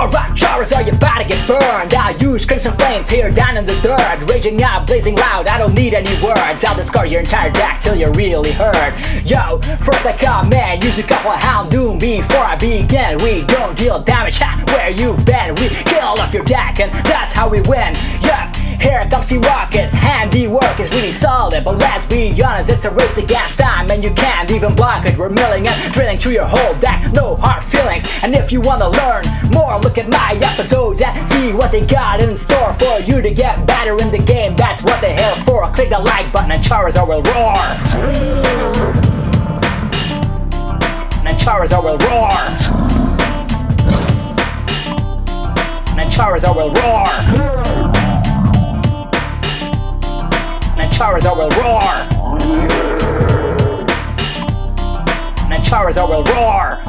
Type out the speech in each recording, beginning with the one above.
Alright, Charizard, you're about to get burned. I'll use Crimson Flame, tear down in the dirt. Raging out, blazing loud, I don't need any words. I'll discard your entire deck till you're really hurt. Yo, first I come in, use a couple of Houndoom. Before I begin, we don't deal damage. Ha, where you've been, we kill off your deck, and that's how we win. Yeah, here comes the rockets. Handiwork is really solid, but let's be honest, it's a race against time, and you can't even block it. We're milling and drilling through your whole deck, no hard feelings. And if you wanna learn more, look at my episodes and see what they got in store for you to get better in the game. That's what they're here for. Click the like button and Charizard will roar. And Charizard will roar. And Charizard will roar. And Charizard will roar. And Charizard will roar.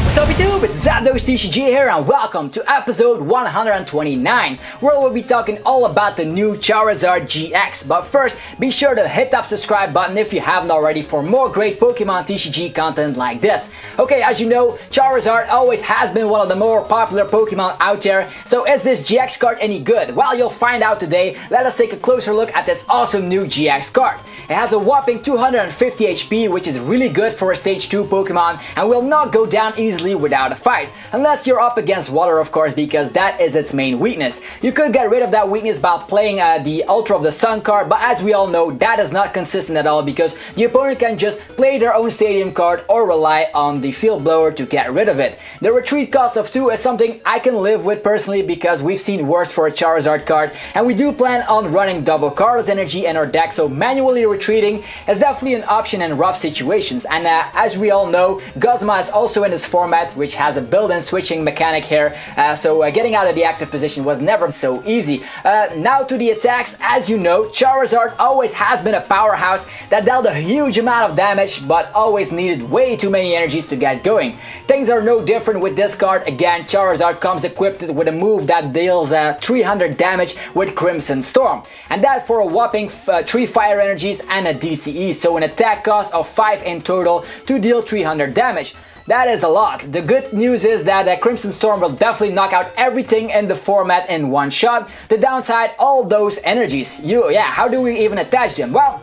What's up YouTube, it's TCG here and welcome to episode 129, where we'll be talking all about the new Charizard GX. But first, be sure to hit that subscribe button if you haven't already for more great Pokemon TCG content like this. Okay, as you know, Charizard always has been one of the more popular Pokemon out there, so is this GX card any good? Well, you'll find out today. Let us take a closer look at this awesome new GX card. It has a whopping 250 HP, which is really good for a stage 2 Pokemon, and will not go down easily without a fight, unless you're up against water, of course, because that is its main weakness. You could get rid of that weakness by playing the Ultra of the Sun card, but as we all know, that is not consistent at all because the opponent can just play their own stadium card or rely on the Field Blower to get rid of it. The retreat cost of 2 is something I can live with personally because we've seen worse for a Charizard card, and we do plan on running double Carlos energy in our deck, so manually retreating is definitely an option in rough situations. And as we all know, Guzma is also in this format, which has a built-in switching mechanic here, so getting out of the active position was never so easy. Now to the attacks. As you know, Charizard always has been a powerhouse that dealt a huge amount of damage, but always needed way too many energies to get going. Things are no different with this card. Again, Charizard comes equipped with a move that deals 300 damage with Crimson Storm, and that for a whopping 3 fire energies and a DCE, so an attack cost of 5 in total to deal 300 damage. That is a lot. The good news is that Crimson Storm will definitely knock out everything in the format in one shot. The downside, all those energies. How do we even attach them? Well,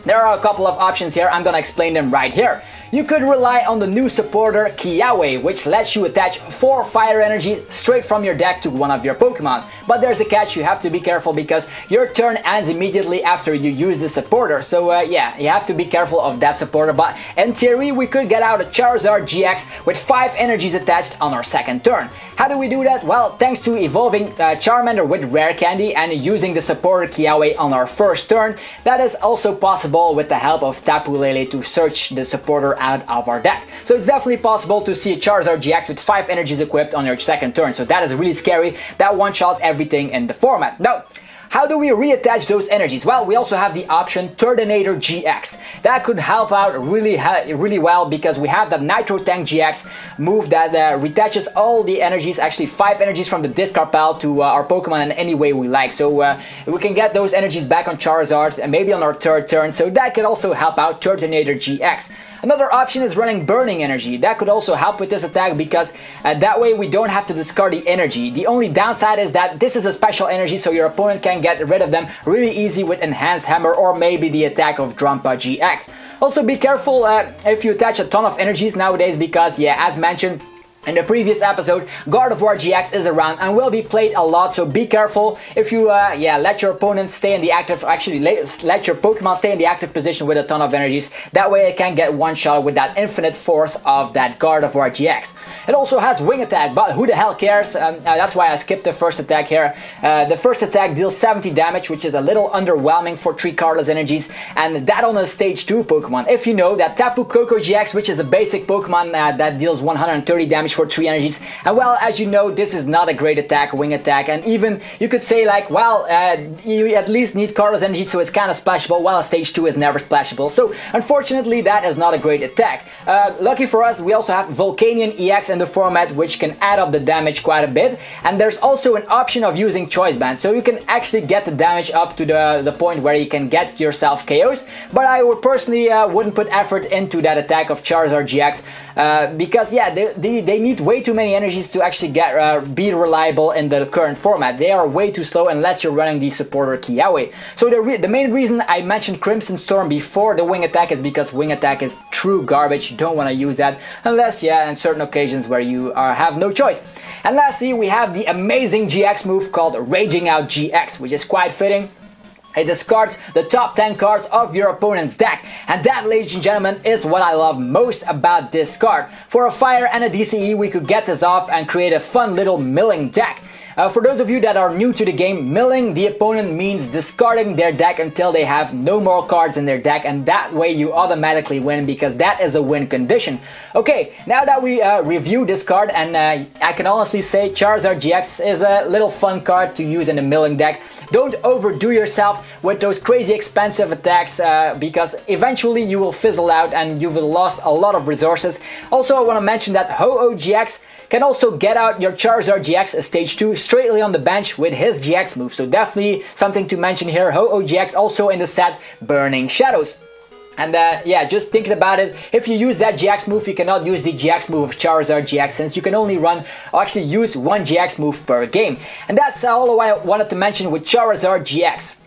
there are a couple of options here. I'm gonna explain them right here. You could rely on the new supporter Kiawe, which lets you attach 4 fire energies straight from your deck to one of your Pokemon. But there's a catch, you have to be careful because your turn ends immediately after you use the supporter. So you have to be careful of that supporter. But in theory, we could get out a Charizard GX with 5 energies attached on our second turn. How do we do that? Well, thanks to evolving Charmander with Rare Candy and using the supporter Kiawe on our first turn. That is also possible with the help of Tapu Lele to search the supporter out of our deck. So it's definitely possible to see a Charizard GX with 5 energies equipped on your second turn. So that is really scary. That one-shots everything in the format. Now, how do we reattach those energies? Well, we also have the option Turtonator GX. That could help out really well because we have the Nitro Tank GX move that reattaches all the energies, actually 5 energies from the discard pile to our Pokemon in any way we like. So we can get those energies back on Charizard and maybe on our third turn. So that could also help out Turtonator GX. Another option is running Burning Energy. That could also help with this attack because that way we don't have to discard the energy. The only downside is that this is a special energy, so your opponent can get rid of them really easy with Enhanced Hammer or maybe the attack of Drampa GX. Also be careful if you attach a ton of energies nowadays because, as mentioned in the previous episode, Garbodor GX is around and will be played a lot, so be careful if you let your opponent stay in the active, let your Pokemon stay in the active position with a ton of energies. That way it can get one shot with that infinite force of that Garbodor GX. It also has Wing Attack, but who the hell cares? That's why I skipped the first attack here. The first attack deals 70 damage, which is a little underwhelming for 3 cardless energies, and that on a stage 2 Pokemon. If you know that Tapu Koko GX, which is a basic Pokemon that deals 130 damage for 3 energies, and well, as you know, this is not a great attack, Wing Attack, and even you could say like, well, you at least need Carlos energy, so it's kind of splashable, while a stage 2 is never splashable. So unfortunately, that is not a great attack. Lucky for us, we also have Volcanion EX in the format, which can add up the damage quite a bit, and there's also an option of using Choice Band, so you can actually get the damage up to the point where you can get yourself KOs, but I would personally wouldn't put effort into that attack of Charizard GX because they they need way too many energies to actually be reliable in the current format. They are way too slow unless you're running the supporter Kiawe. So the main reason I mentioned Crimson Storm before the wing attack is because wing attack is true garbage. You don't want to use that unless, yeah, on certain occasions where you have no choice. And lastly, we have the amazing GX move called Raging Out GX, which is quite fitting. It discards the top 10 cards of your opponent's deck, and that, ladies and gentlemen, is what I love most about this card. For a fire and a DCE, we could get this off and create a fun little milling deck. For those of you that are new to the game, milling the opponent means discarding their deck until they have no more cards in their deck, and that way you automatically win because that is a win condition. Okay, now that we review this card, and I can honestly say Charizard GX is a little fun card to use in the milling deck. Don't overdo yourself with those crazy expensive attacks because eventually you will fizzle out and you will lost a lot of resources. Also, I want to mention that Ho-Oh GX can also get out your Charizard GX stage 2 straightly on the bench with his GX move. So definitely something to mention here. Ho-Oh GX also in the set Burning Shadows. And yeah, just thinking about it, if you use that GX move, you cannot use the GX move of Charizard GX since you can only actually use one GX move per game. And that's all I wanted to mention with Charizard GX.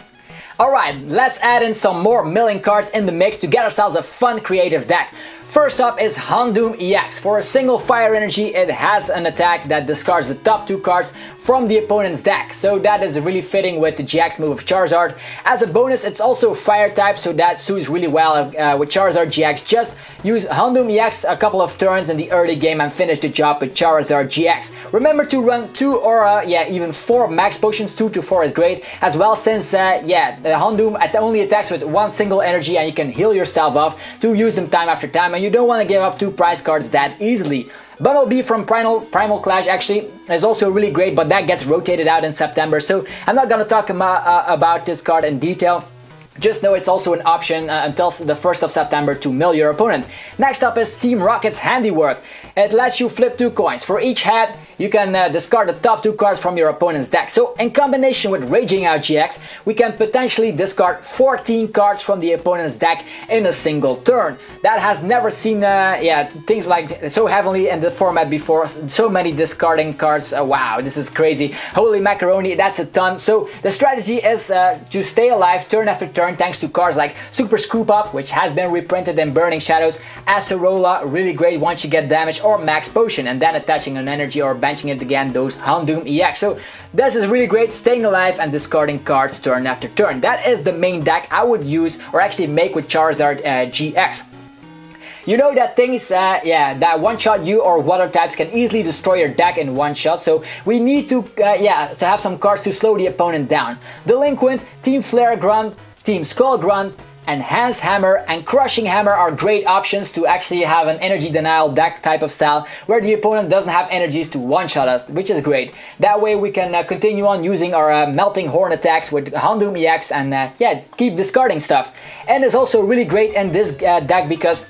Alright, let's add in some more milling cards in the mix to get ourselves a fun creative deck. First up is Houndoom EX. For a single fire energy, it has an attack that discards the top 2 cards from the opponent's deck. So that is really fitting with the GX move of Charizard. As a bonus, it's also fire type, so that suits really well with Charizard GX. Just use Houndoom EX a couple of turns in the early game and finish the job with Charizard GX. Remember to run 2 or yeah, even 4 max potions. 2 to 4 is great as well, since yeah, the Houndoom only attacks with one single energy and you can heal yourself up to use them time after time, and you don't want to give up 2 prize cards that easily. Bundle B from Primal Clash actually is also really great, but that gets rotated out in September, so I'm not gonna talk about this card in detail. Just know it's also an option until the 1st of September to mill your opponent. Next up is Team Rocket's Handiwork. It lets you flip 2 coins. For each head, you can discard the top 2 cards from your opponent's deck. So in combination with Raging Out GX, we can potentially discard 14 cards from the opponent's deck in a single turn. That has never seen yeah, things like so heavily in the format before. So many discarding cards. Wow, this is crazy. Holy macaroni, that's a ton. So the strategy is to stay alive turn after turn thanks to cards like Super Scoop Up, which has been reprinted in Burning Shadows, Acerola, really great once you get damage, or Max Potion, and then attaching an energy or benching it again, those Houndoom EX. So this is really great, staying alive and discarding cards turn after turn. That is the main deck I would use or actually make with Charizard GX. You know that things, yeah, that one-shot you or water types can easily destroy your deck in one shot, so we need to, yeah, to have some cards to slow the opponent down. Delinquent, Team Flare Grunt, Team Skull Grunt, Enhanced Hammer and Crushing Hammer are great options to actually have an energy denial deck type of style where the opponent doesn't have energies to one-shot us, which is great. That way we can continue on using our Melting Horn attacks with Houndoom EX and yeah, keep discarding stuff. And it's also really great in this deck because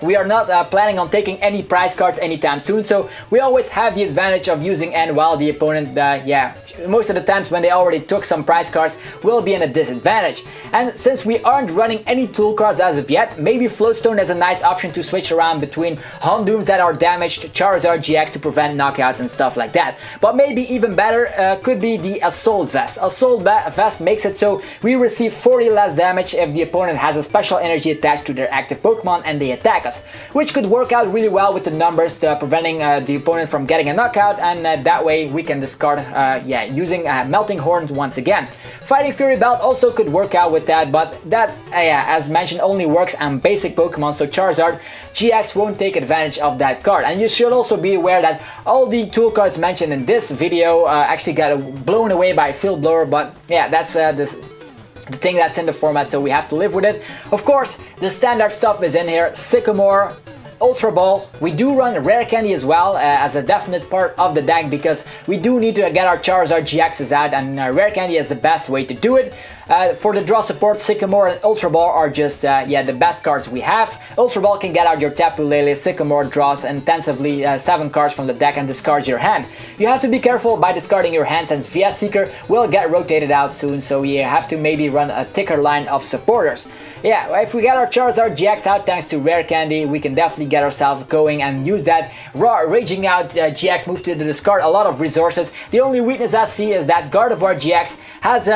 we are not planning on taking any prize cards anytime soon, so we always have the advantage of using N while the opponent, yeah, most of the times when they already took some prize cards, will be in a disadvantage. And since we aren't running any tool cards as of yet, maybe Floatstone is a nice option to switch around between Houndooms that are damaged, Charizard GX to prevent knockouts and stuff like that. But maybe even better could be the Assault Vest. Assault Vest makes it so we receive 40 less damage if the opponent has a special energy attached to their active Pokemon and they attack us, which could work out really well with the numbers, preventing the opponent from getting a knockout, and that way we can discard, yeah, using Melting Horns once again. Fighting Fury Belt also could work out with that, but that, yeah, as mentioned, only works on basic Pokemon, so Charizard GX won't take advantage of that card. And you should also be aware that all the tool cards mentioned in this video actually got blown away by Field Blower, but yeah, that's the thing that's in the format, so we have to live with it. Of course, the standard stuff is in here. Sycamore, Ultra Ball. We do run Rare Candy as well as a definite part of the deck because we do need to get our Charizard GXs out, and Rare Candy is the best way to do it. For the draw support, Sycamore and Ultra Ball are just the best cards we have. Ultra Ball can get out your Tapu Lele, Sycamore draws intensively 7 cards from the deck and discards your hand. You have to be careful by discarding your hand since VS Seeker will get rotated out soon, so you have to maybe run a thicker line of supporters. Yeah, if we get our Charizard GX out thanks to Rare Candy, we can definitely get ourselves going and use that raw Raging Out GX move to discard a lot of resources. The only weakness I see is that Garbodor GX has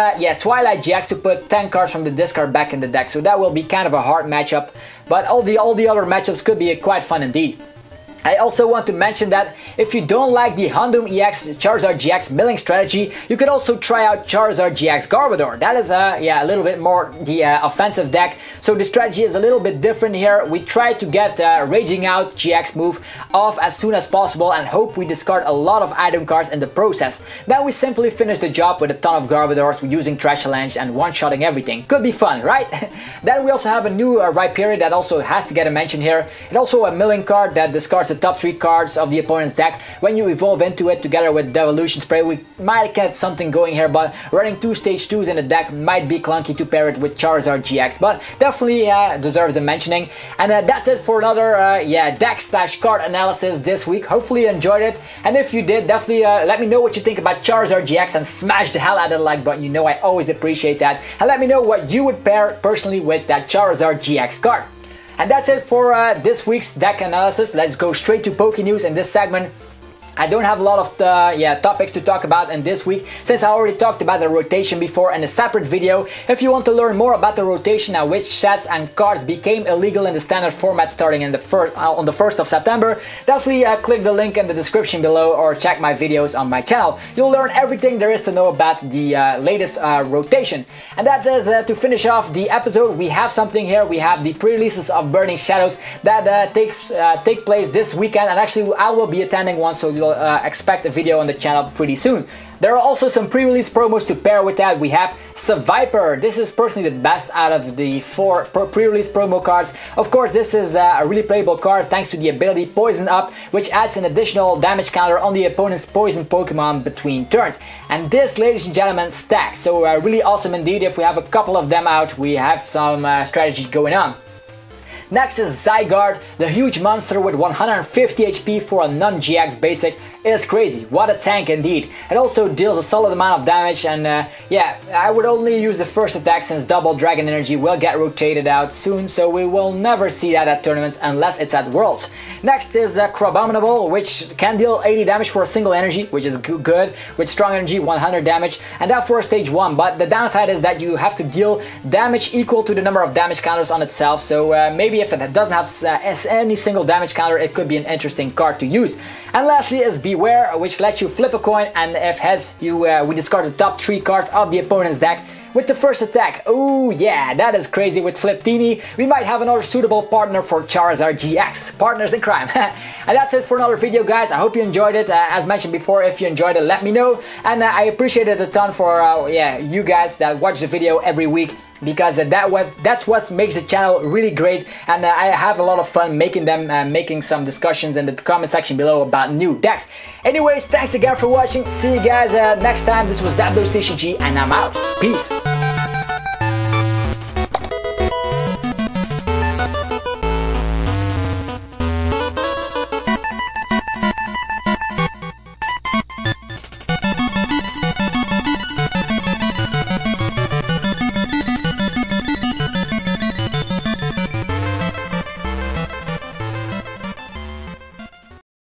Twilight GX to put 10 cards from the discard back in the deck, so that will be kind of a hard matchup, but all the other matchups could be quite fun indeed. I also want to mention that if you don't like the Houndoom EX Charizard GX milling strategy, you could also try out Charizard GX Garbodor. That is a little bit more the offensive deck, so the strategy is a little bit different here. We try to get Raging Out GX move off as soon as possible and hope we discard a lot of item cards in the process. Then we simply finish the job with a ton of Garbodors using Trashalanche and one-shotting everything. Could be fun, right? Then we also have a new Rhyperior that also has to get a mention here. It's also a milling card that discards the top 3 cards of the opponent's deck. When you evolve into it together with Devolution Spray, we might get something going here, but running 2 stage 2s in the deck might be clunky to pair it with Charizard GX, but definitely deserves a mentioning. And that's it for another deck/card analysis this week. Hopefully you enjoyed it, and if you did, definitely let me know what you think about Charizard GX and smash the hell out of the like button. You know I always appreciate that. And let me know what you would pair personally with that Charizard GX card. And that's it for this week's deck analysis. Let's go straight to Poke News in this segment. I don't have a lot of topics to talk about in this week since I already talked about the rotation before in a separate video. If you want to learn more about the rotation and which sets and cards became illegal in the standard format starting in the on the 1st of September, definitely click the link in the description below or check my videos on my channel. You'll learn everything there is to know about the latest rotation. And that is to finish off the episode. We have something here. We have the pre-releases of Burning Shadows that take place this weekend, and actually I will be attending one, so you'll expect a video on the channel pretty soon. There are also some pre-release promos to pair with that. We have Viper. This is personally the best out of the 4 pre-release promo cards. Of course, this is a really playable card thanks to the ability Poison Up, which adds an additional damage counter on the opponent's poison Pokemon between turns. And this, ladies and gentlemen, stacks. So really awesome indeed. If we have a couple of them out, we have some strategy going on. Next is Zygarde, the huge monster with 150 HP for a non-GX basic. Is crazy. What a tank indeed. It also deals a solid amount of damage, and I would only use the first attack since double Dragon Energy will get rotated out soon, so we will never see that at tournaments unless it's at Worlds. Next is Crabominable, which can deal 80 damage for a single energy, which is good, with strong energy 100 damage, and that for stage 1, but the downside is that you have to deal damage equal to the number of damage counters on itself, so maybe if it doesn't have any single damage counter, it could be an interesting card to use. And lastly is Beware, which lets you flip a coin, and if heads, we discard the top 3 cards of the opponent's deck with the first attack. Oh yeah, that is crazy. With Fliptini, we might have another suitable partner for Charizard GX. Partners in crime. And that's it for another video, guys. I hope you enjoyed it. As mentioned before, if you enjoyed it, let me know. And I appreciate it a ton for you guys that watch the video every week, because that's what makes the channel really great, and I have a lot of fun making them, making some discussions in the comment section below about new decks. Anyways, thanks again for watching. See you guys next time. This was TheTCG, and I'm out. Peace.